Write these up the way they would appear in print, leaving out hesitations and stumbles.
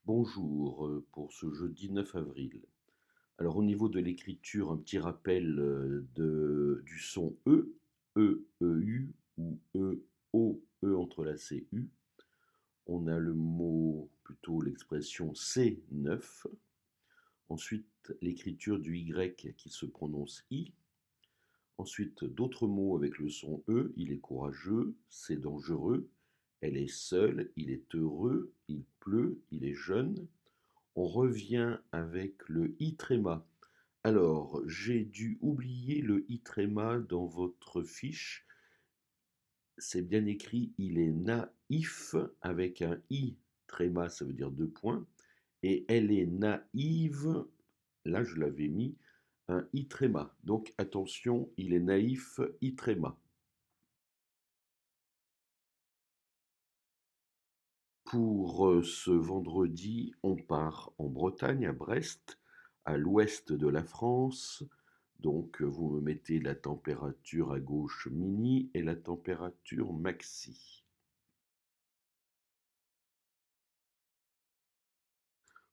Bonjour, pour ce jeudi 9 avril. Alors au niveau de l'écriture, un petit rappel, du son E, E-E-U ou E-O-E entrelacé U. On a le mot, plutôt l'expression C9. Ensuite, l'écriture du Y qui se prononce I. Ensuite, d'autres mots avec le son E. Il est courageux, c'est dangereux, elle est seule, il est heureux, il pleut, il est jeune. On revient avec le i tréma. Alors, j'ai dû oublier le i tréma dans votre fiche. C'est bien écrit, il est naïf avec un i tréma, ça veut dire deux points. Et elle est naïve, là je l'avais mis, un i tréma. Donc attention, il est naïf, i tréma. Pour ce vendredi, on part en Bretagne, à Brest, à l'ouest de la France. Donc, vous me mettez la température à gauche mini et la température maxi.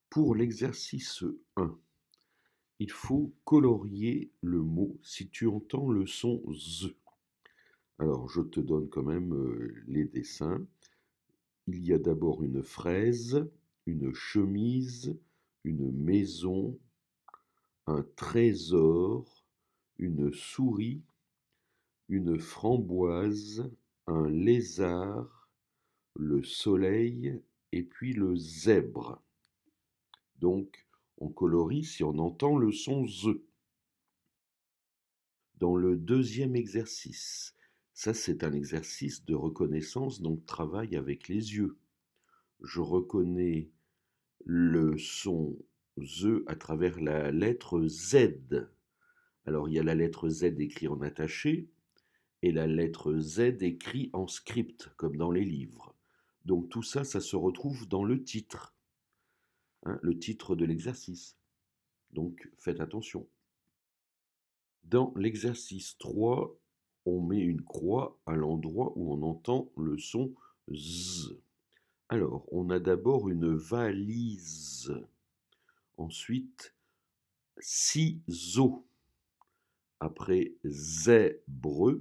Pour l'exercice 1, il faut colorier le mot si tu entends le son Z. Alors, je te donne quand même les dessins. Il y a d'abord une fraise, une chemise, une maison, un trésor, une souris, une framboise, un lézard, le soleil et puis le zèbre. Donc, on colorie si on entend le son Z. Dans le deuxième exercice, ça c'est un exercice de reconnaissance, donc travail avec les yeux. Je reconnais le son Z à travers la lettre Z. Alors il y a la lettre Z écrite en attaché et la lettre Z écrite en script, comme dans les livres. Donc tout ça, ça se retrouve dans le titre, hein, le titre de l'exercice. Donc faites attention. Dans l'exercice 3, on met une croix à l'endroit où on entend le son Z. Alors, on a d'abord une valise. Ensuite, ciseaux. Après, zèbre,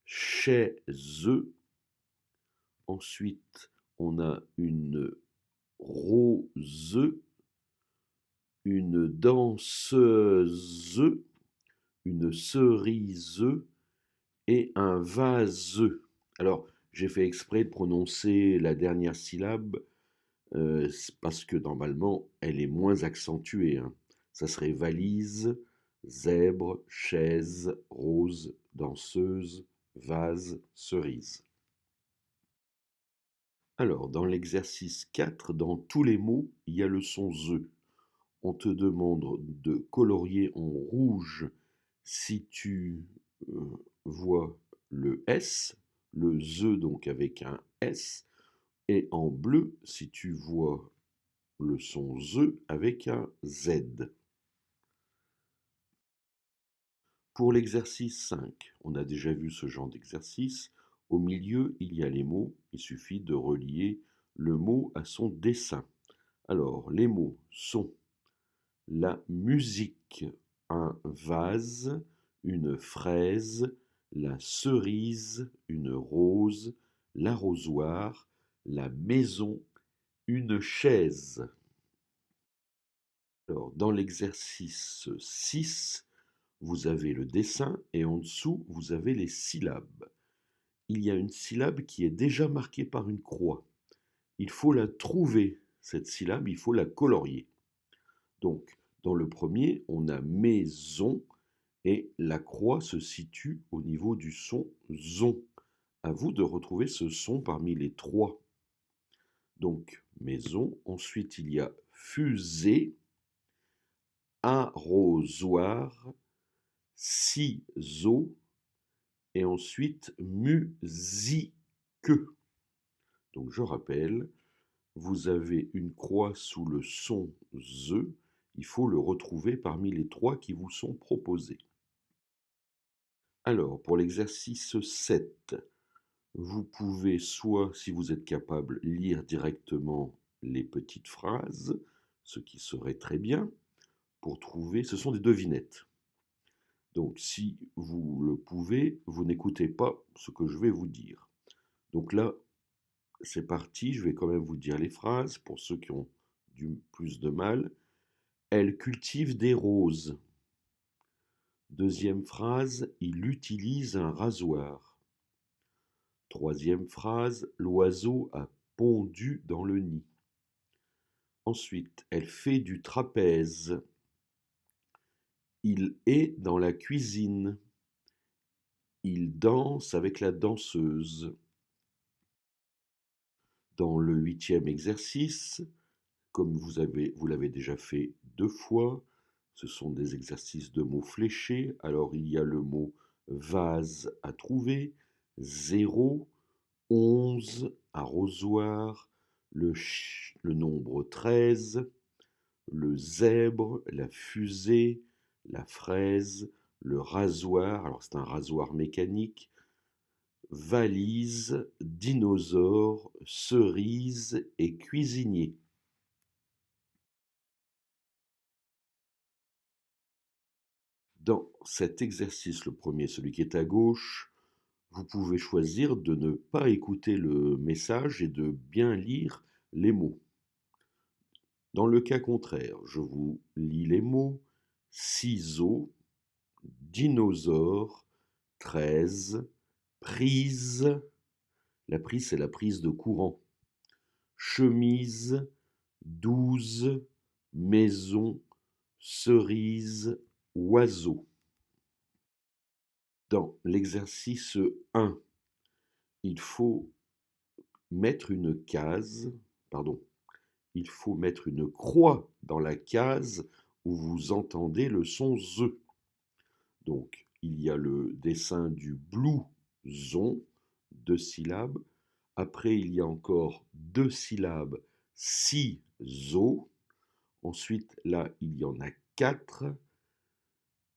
chaise. Ensuite, on a une rose, une danseuse, une cerise et un vase. Alors, j'ai fait exprès de prononcer la dernière syllabe parce que normalement, elle est moins accentuée, hein. Ça serait valise, zèbre, chaise, rose, danseuse, vase, cerise. Alors, dans l'exercice 4, dans tous les mots, il y a le son Z. On te demande de colorier en rouge si tu vois le S, le Z donc avec un S, et en bleu si tu vois le son Z avec un Z. Pour l'exercice 5, on a déjà vu ce genre d'exercice. Au milieu, il y a les mots. Il suffit de relier le mot à son dessin. Alors, les mots sont la musique, un vase, une fraise, la cerise, une rose, l'arrosoir, la maison, une chaise. Alors, dans l'exercice 6, vous avez le dessin et en dessous, vous avez les syllabes. Il y a une syllabe qui est déjà marquée par une croix. Il faut la trouver, cette syllabe, il faut la colorier. Donc, dans le premier, on a maison et la croix se situe au niveau du son zon. À vous de retrouver ce son parmi les trois. Donc, maison. Ensuite, il y a fusée, arrosoir, ciseaux et ensuite musique. Donc, je rappelle, vous avez une croix sous le son ZE, il faut le retrouver parmi les trois qui vous sont proposés. Alors, pour l'exercice 7, vous pouvez soit, si vous êtes capable, lire directement les petites phrases, ce qui serait très bien pour trouver. Ce sont des devinettes. Donc, si vous le pouvez, vous n'écoutez pas ce que je vais vous dire. Donc là, c'est parti, je vais quand même vous dire les phrases pour ceux qui ont du plus de mal. Elle cultive des roses. Deuxième phrase, il utilise un rasoir. Troisième phrase, l'oiseau a pondu dans le nid. Ensuite, elle fait du trapèze. Il est dans la cuisine. Il danse avec la danseuse. Dans le 8e exercice, comme vous l'avez déjà fait 2 fois, ce sont des exercices de mots fléchés. Alors il y a le mot vase à trouver, 0, 11, arrosoir, le nombre 13, le zèbre, la fusée, la fraise, le rasoir, alors c'est un rasoir mécanique, valise, dinosaure, cerise et cuisinier. Dans cet exercice, le premier, celui qui est à gauche, vous pouvez choisir de ne pas écouter le message et de bien lire les mots. Dans le cas contraire, je vous lis les mots ciseaux, dinosaure, 13, prise, la prise c'est la prise de courant, chemise, 12, maison, cerise, oiseau. Dans l'exercice 1, il faut mettre une case, pardon, il faut mettre une croix dans la case où vous entendez le son Z. Donc, il y a le dessin du blouson, 2 syllabes. Après, il y a encore 2 syllabes, ciseaux. Ensuite, là, il y en a 4.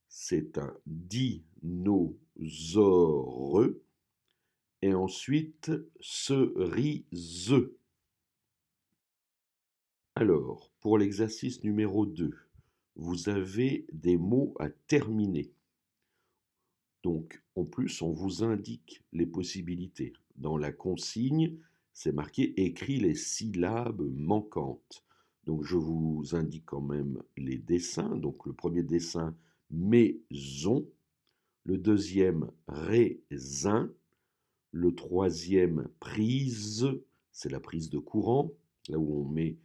C'est un dinosaure. Et ensuite, cerise. Alors, pour l'exercice numéro 2, vous avez des mots à terminer. Donc, en plus, on vous indique les possibilités. Dans la consigne, c'est marqué écrit les syllabes manquantes. Donc, je vous indique quand même les dessins. Donc, le premier dessin, maison. Le deuxième, raisin. Le troisième, prise. C'est la prise de courant, là où on met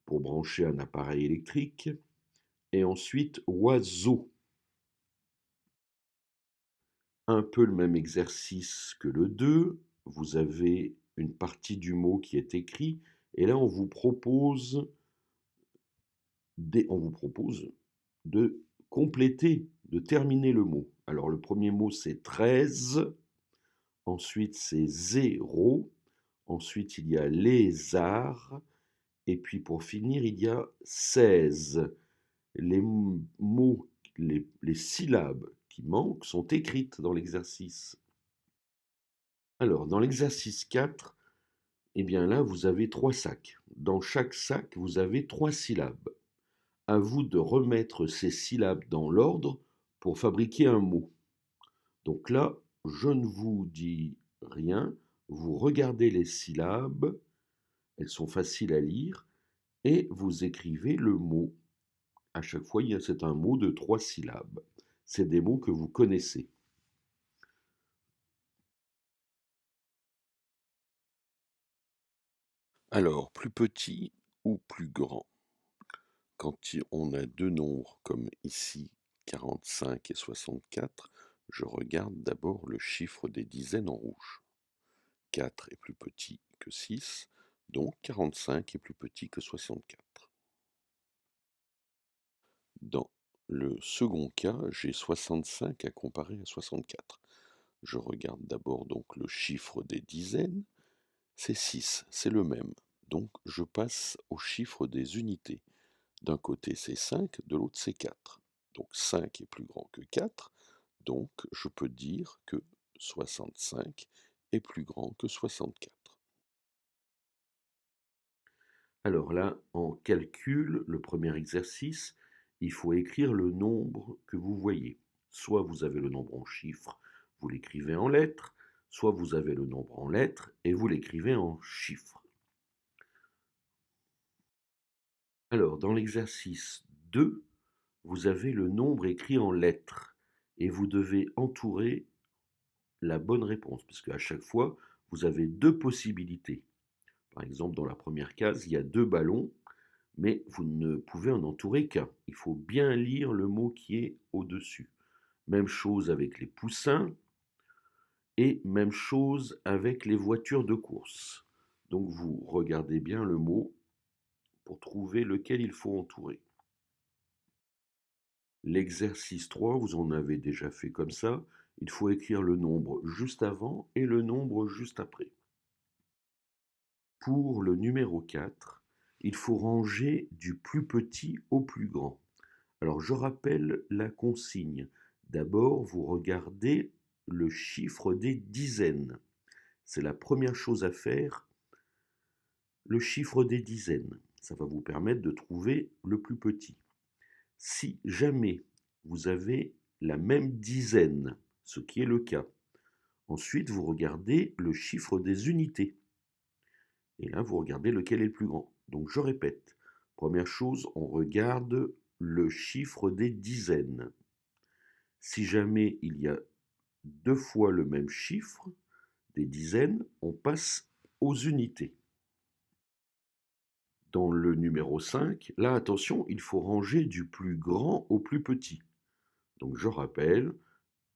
pour brancher un appareil électrique. Et ensuite, oiseau. Un peu le même exercice que le 2. Vous avez une partie du mot qui est écrit, et là on vous propose de compléter, de terminer le mot. Alors le premier mot c'est 13, ensuite c'est 0, ensuite il y a lézard, et puis pour finir il y a 16. Les mots, les syllabes qui manquent sont écrites dans l'exercice. Alors, dans l'exercice 4, eh bien là, vous avez 3 sacs. Dans chaque sac, vous avez 3 syllabes. À vous de remettre ces syllabes dans l'ordre pour fabriquer un mot. Donc là, je ne vous dis rien. Vous regardez les syllabes, elles sont faciles à lire, et vous écrivez le mot. À chaque fois, c'est un mot de 3 syllabes. C'est des mots que vous connaissez. Alors, plus petit ou plus grand? Quand on a 2 nombres comme ici, 45 et 64, je regarde d'abord le chiffre des dizaines en rouge. 4 est plus petit que 6, donc 45 est plus petit que 64. Dans le second cas, j'ai 65 à comparer à 64. Je regarde d'abord donc le chiffre des dizaines, c'est 6, c'est le même. Donc je passe au chiffre des unités. D'un côté c'est 5, de l'autre c'est 4. Donc 5 est plus grand que 4, donc je peux dire que 65 est plus grand que 64. Alors là, en calcul, le premier exercice, il faut écrire le nombre que vous voyez. Soit vous avez le nombre en chiffres, vous l'écrivez en lettres, soit vous avez le nombre en lettres et vous l'écrivez en chiffres. Alors, dans l'exercice 2, vous avez le nombre écrit en lettres et vous devez entourer la bonne réponse, puisque à chaque fois, vous avez deux possibilités. Par exemple, dans la première case, il y a deux ballons, mais vous ne pouvez en entourer qu'un. Il faut bien lire le mot qui est au-dessus. Même chose avec les poussins et même chose avec les voitures de course. Donc vous regardez bien le mot pour trouver lequel il faut entourer. L'exercice 3, vous en avez déjà fait comme ça. Il faut écrire le nombre juste avant et le nombre juste après. Pour le numéro 4, il faut ranger du plus petit au plus grand. Alors je rappelle la consigne. D'abord, vous regardez le chiffre des dizaines. C'est la première chose à faire, le chiffre des dizaines. Ça va vous permettre de trouver le plus petit. Si jamais vous avez la même dizaine, ce qui est le cas, ensuite vous regardez le chiffre des unités. Et là, vous regardez lequel est le plus grand. Donc je répète. Première chose, on regarde le chiffre des dizaines. Si jamais il y a deux fois le même chiffre, des dizaines, on passe aux unités. Dans le numéro 5, là attention, il faut ranger du plus grand au plus petit. Donc je rappelle,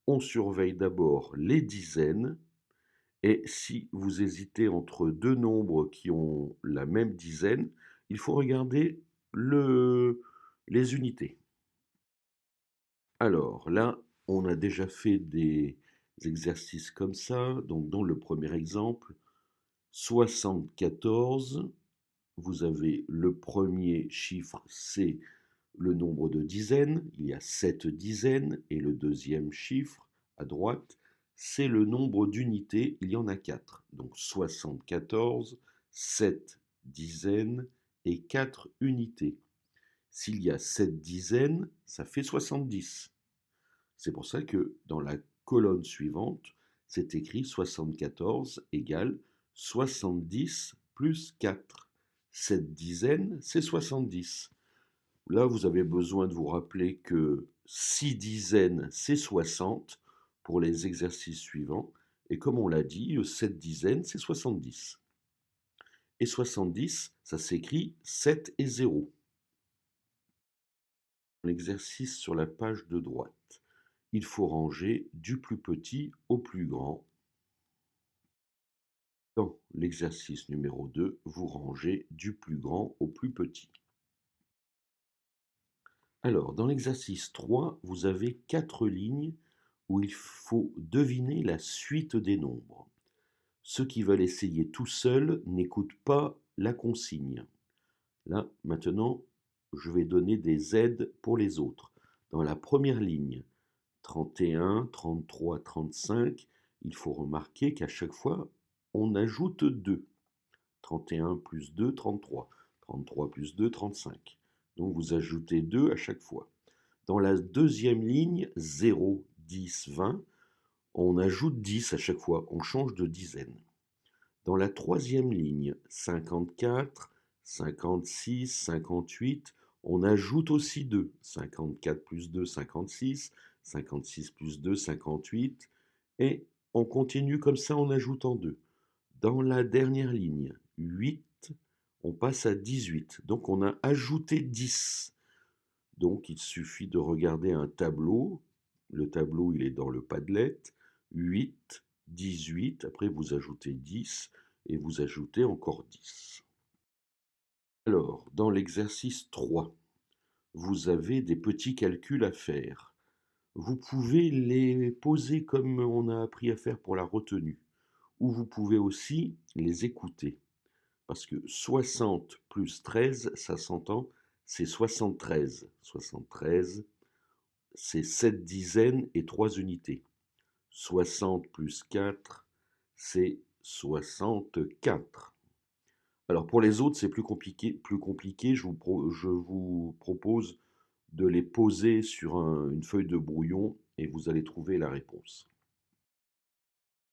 on surveille d'abord les dizaines, et si vous hésitez entre deux nombres qui ont la même dizaine, il faut regarder les unités. Alors là, on a déjà fait des exercices comme ça. Donc dans le premier exemple, 74, vous avez le premier chiffre, c'est le nombre de dizaines, il y a 7 dizaines, et le deuxième chiffre, à droite, c'est le nombre d'unités, il y en a 4. Donc 74, 7 dizaines et 4 unités. S'il y a 7 dizaines, ça fait 70. C'est pour ça que dans la colonne suivante, c'est écrit 74 égale 70 plus 4. 7 dizaines, c'est 70. Là, vous avez besoin de vous rappeler que 6 dizaines, c'est 60 pour les exercices suivants. Et comme on l'a dit, 7 dizaines, c'est 70. Et 70, ça s'écrit 7 et 0. L'exercice sur la page de droite. Il faut ranger du plus petit au plus grand. Dans l'exercice numéro 2, vous rangez du plus grand au plus petit. Alors, dans l'exercice 3, vous avez 4 lignes où il faut deviner la suite des nombres. Ceux qui veulent essayer tout seuls n'écoutent pas la consigne. Là, maintenant, je vais donner des aides pour les autres. Dans la première ligne, 31, 33, 35, il faut remarquer qu'à chaque fois, on ajoute 2. 31 plus 2, 33. 33 plus 2, 35. Donc vous ajoutez 2 à chaque fois. Dans la deuxième ligne, 0, 10, 20, on ajoute 10 à chaque fois, on change de dizaine. Dans la troisième ligne, 54, 56, 58, on ajoute aussi 2. 54 plus 2, 56, 56 plus 2, 58, et on continue comme ça en ajoutant 2. Dans la dernière ligne, 8, on passe à 18, donc on a ajouté 10. Donc il suffit de regarder un tableau. Le tableau, il est dans le Padlet. 8, 18, après vous ajoutez 10 et vous ajoutez encore 10. Alors, dans l'exercice 3, vous avez des petits calculs à faire. Vous pouvez les poser comme on a appris à faire pour la retenue, ou vous pouvez aussi les écouter. Parce que 60 plus 13, ça s'entend, c'est 73. 73, c'est 7 dizaines et 3 unités. 60 plus 4, c'est 64. Alors pour les autres, c'est plus compliqué. Je vous propose de les poser sur une feuille de brouillon et vous allez trouver la réponse.